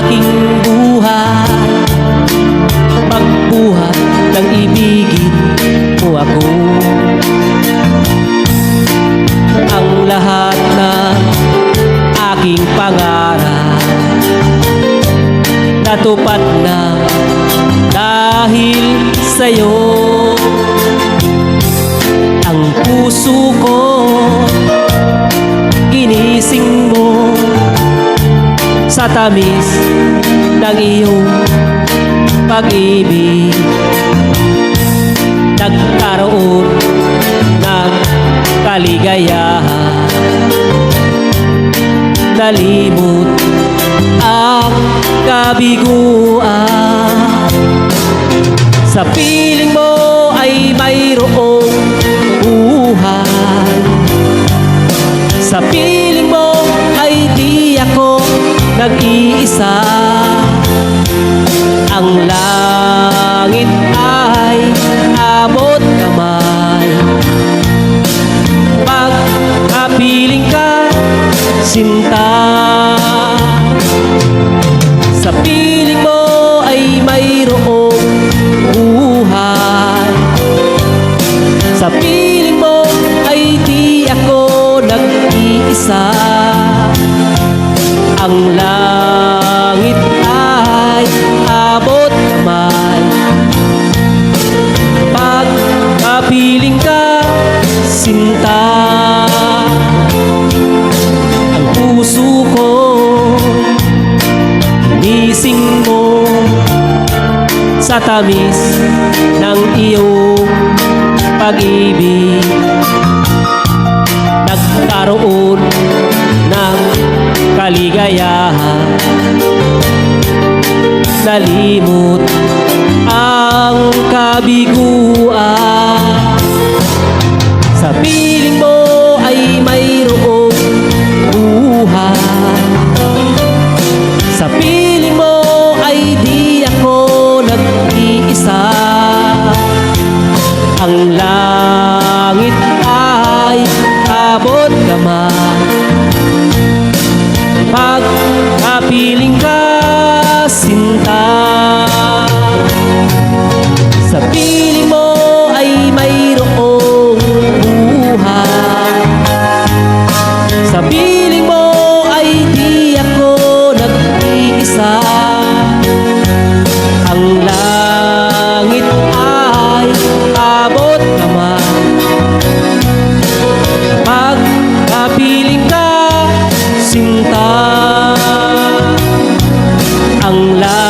aking buhay, pagbuhat ng ibigin mo ako. Ang lahat ng aking pangarap natupad na dahil sa'yo. Ang puso ko ginising mo sa tamis ng iyong pag-ibig. Nagkaroon ng kaligayahan, nalimot ang kabiguan. Sa piling mo ay mayroong buhay, sa piling mo ay di ako nag-iisa. Ang langit ay abot kamay, pagkapiling ka, sinta. Sa piling mo ay mayroong buhay, sa piling mo ay di ako nag-iisa. Ang langit ay abot kamay, pagkapiling ka, sinta. Ang puso ko gising mo sa tamis ng iyong pag-ibig. Nagkaroon ng kaligayahan, nalimot ang kabiguan. Sa piling mo ay mayroong buhay, sa piling mo ay di ako nag-iisa. Ang langit ay abot kamay, pagkapiling ka, sinta. Sa piling mo ay mayroong buhay, sa piling mo ay di ako nag-iisa. Ang langit ay abot kamay, pagkapiling ka, sinta. Ang langit